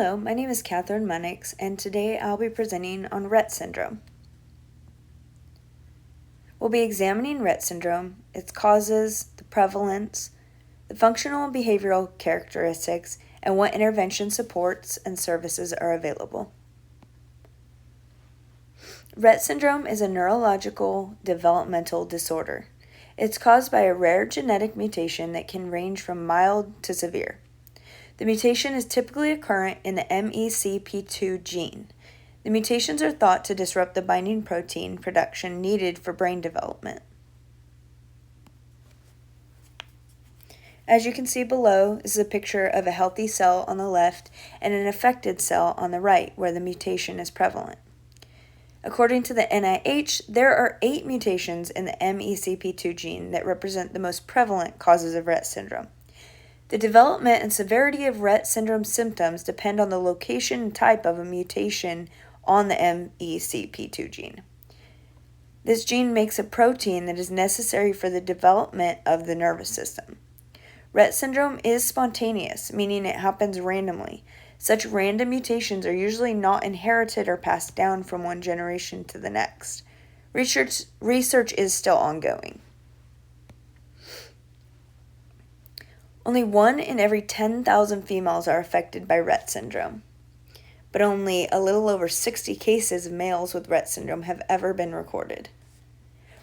Hello, my name is Catherine Munnix, and today I'll be presenting on Rett Syndrome. We'll be examining Rett Syndrome, its causes, the prevalence, the functional and behavioral characteristics, and what intervention supports and services are available. Rett Syndrome is a neurological developmental disorder. It's caused by a rare genetic mutation that can range from mild to severe. The mutation is typically occurrent in the MECP2 gene. The mutations are thought to disrupt the binding protein production needed for brain development. As you can see below, this is a picture of a healthy cell on the left and an affected cell on the right where the mutation is prevalent. According to the NIH, there are 8 mutations in the MECP2 gene that represent the most prevalent causes of Rett syndrome. The development and severity of Rett syndrome symptoms depend on the location and type of a mutation on the MECP2 gene. This gene makes a protein that is necessary for the development of the nervous system. Rett syndrome is spontaneous, meaning it happens randomly. Such random mutations are usually not inherited or passed down from one generation to the next. Research is still ongoing. Only 1 in every 10,000 females are affected by Rett syndrome, but only a little over 60 cases of males with Rett syndrome have ever been recorded.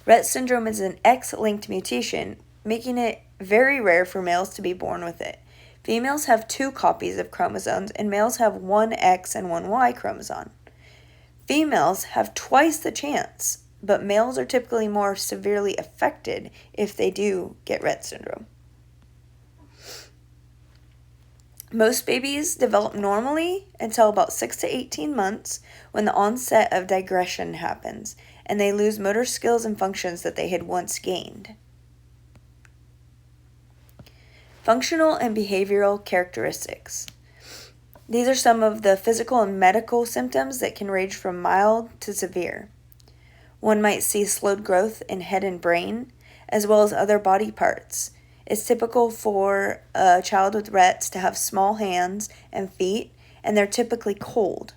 Rett syndrome is an X-linked mutation, making it very rare for males to be born with it. Females have 2 copies of chromosomes, and males have 1 X and 1 Y chromosome. Females have twice the chance, but males are typically more severely affected if they do get Rett syndrome. Most babies develop normally until about 6 to 18 months when the onset of digression happens, and they lose motor skills and functions that they had once gained. Functional and behavioral characteristics. These are some of the physical and medical symptoms that can range from mild to severe. One might see slowed growth in head and brain, as well as other body parts. It's typical for a child with Rett's to have small hands and feet, and they're typically cold.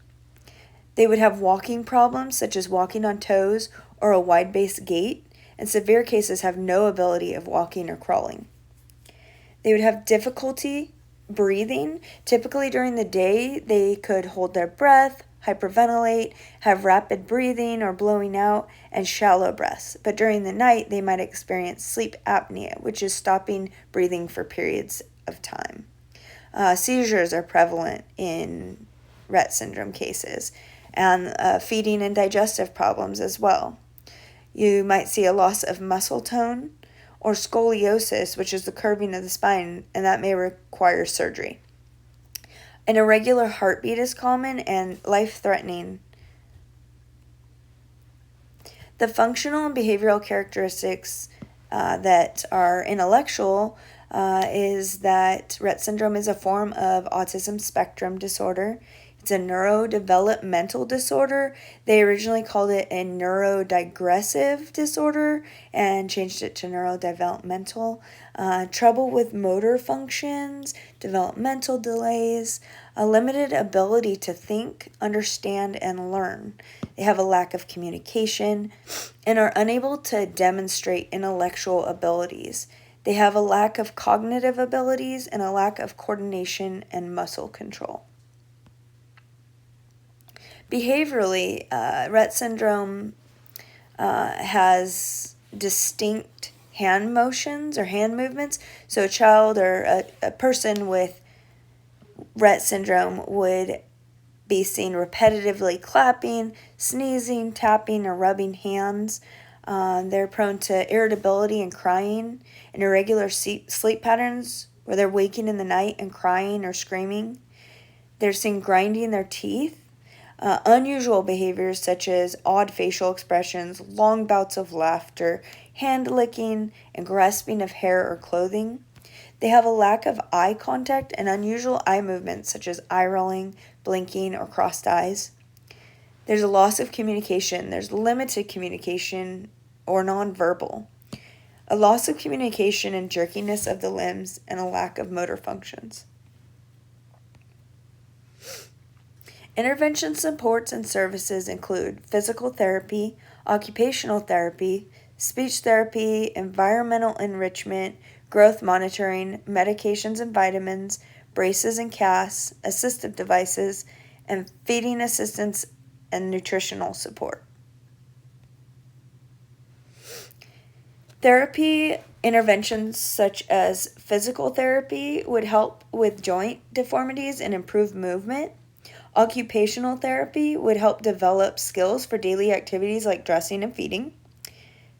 They would have walking problems, such as walking on toes or a wide-based gait, and severe cases have no ability of walking or crawling. They would have difficulty breathing. Typically during the day, they could hold their breath, hyperventilate, have rapid breathing or blowing out, and shallow breaths. But during the night, they might experience sleep apnea, which is stopping breathing for periods of time. Seizures are prevalent in Rett syndrome cases, and feeding and digestive problems as well. You might see a loss of muscle tone or scoliosis, which is the curving of the spine, and that may require surgery. An irregular heartbeat is common and life-threatening. The functional and behavioral characteristics that are intellectual is that Rett syndrome is a form of autism spectrum disorder. It's a neurodevelopmental disorder. They originally called it a neurodigressive disorder and changed it to neurodevelopmental. Trouble with motor functions, developmental delays, a limited ability to think, understand, and learn. They have a lack of communication and are unable to demonstrate intellectual abilities. They have a lack of cognitive abilities and a lack of coordination and muscle control. Behaviorally, Rett syndrome has distinct hand motions or hand movements. So a child or a person with Rett syndrome would be seen repetitively clapping, sneezing, tapping, or rubbing hands. They're prone to irritability and crying, and irregular sleep patterns where they're waking in the night and crying or screaming. They're seen grinding their teeth. Unusual behaviors such as odd facial expressions, long bouts of laughter, hand licking, and grasping of hair or clothing. They have a lack of eye contact and unusual eye movements such as eye rolling, blinking, or crossed eyes. There's a loss of communication. There's limited communication or nonverbal. A loss of communication and jerkiness of the limbs, and a lack of motor functions. Intervention supports and services include physical therapy, occupational therapy, speech therapy, environmental enrichment, growth monitoring, medications and vitamins, braces and casts, assistive devices, and feeding assistance and nutritional support. Therapy interventions such as physical therapy would help with joint deformities and improve movement. Occupational therapy would help develop skills for daily activities like dressing and feeding.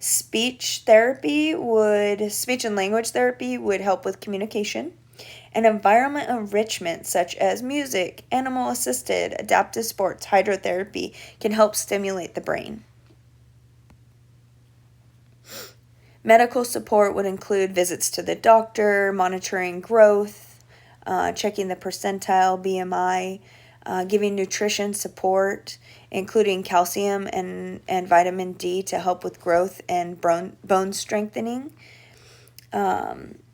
Speech and language therapy would help with communication. And environment enrichment such as music, animal assisted, adaptive sports, hydrotherapy can help stimulate the brain. Medical support would include visits to the doctor, monitoring growth, checking the percentile BMI, giving nutrition support, including calcium and vitamin D to help with growth and bone strengthening.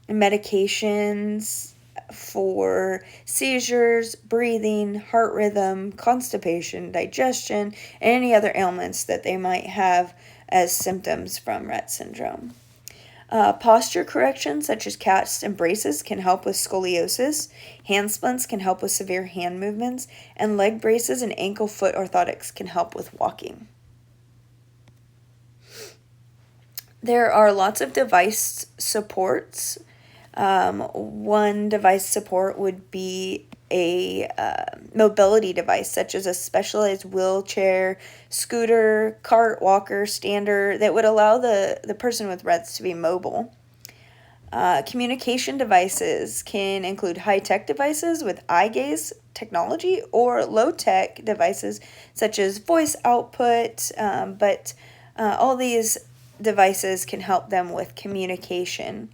Medications for seizures, breathing, heart rhythm, constipation, digestion, and any other ailments that they might have as symptoms from Rett syndrome. Posture correction, such as casts and braces, can help with scoliosis. Hand splints can help with severe hand movements, and leg braces and ankle-foot orthotics can help with walking. There are lots of device supports. One device support would be a mobility device, such as a specialized wheelchair, scooter, cart, walker, stander, that would allow the person with Rett's to be mobile. Communication devices can include high-tech devices with eye gaze technology or low-tech devices such as voice output, but all these devices can help them with communication.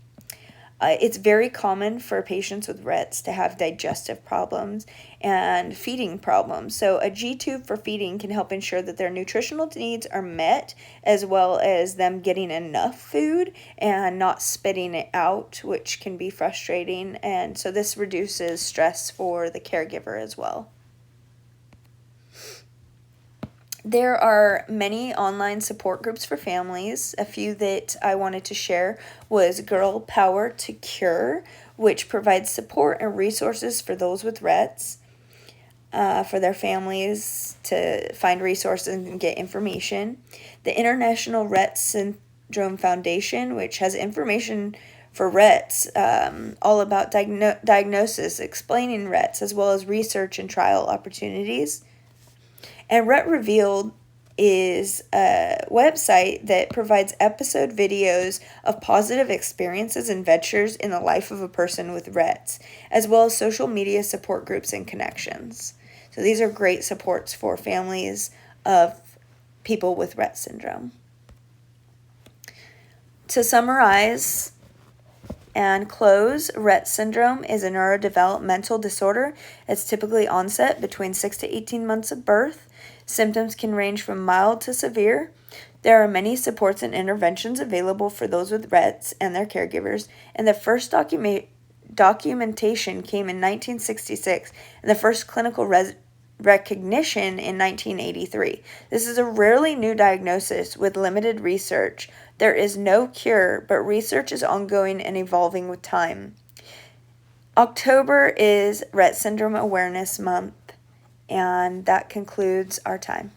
It's very common for patients with Rett's to have digestive problems and feeding problems. So a G-tube for feeding can help ensure that their nutritional needs are met, as well as them getting enough food and not spitting it out, which can be frustrating. And so this reduces stress for the caregiver as well. There are many online support groups for families. A few that I wanted to share was Girl Power to Cure, which provides support and resources for those with Rett's, for their families to find resources and get information. The International Rett Syndrome Foundation, which has information for Rett's, all about diagnosis, explaining Rett's, as well as research and trial opportunities. And Rett Revealed is a website that provides episode videos of positive experiences and ventures in the life of a person with Rett's, as well as social media support groups and connections. So these are great supports for families of people with Rett syndrome. To summarize and close, Rett syndrome is a neurodevelopmental disorder. It's typically onset between 6 to 18 months of birth. Symptoms can range from mild to severe. There are many supports and interventions available for those with Rett's and their caregivers, and the first documentation came in 1966, and the first clinical recognition in 1983. This is a rarely new diagnosis with limited research. There is no cure, but research is ongoing and evolving with time. October is Rett Syndrome Awareness Month, and that concludes our time.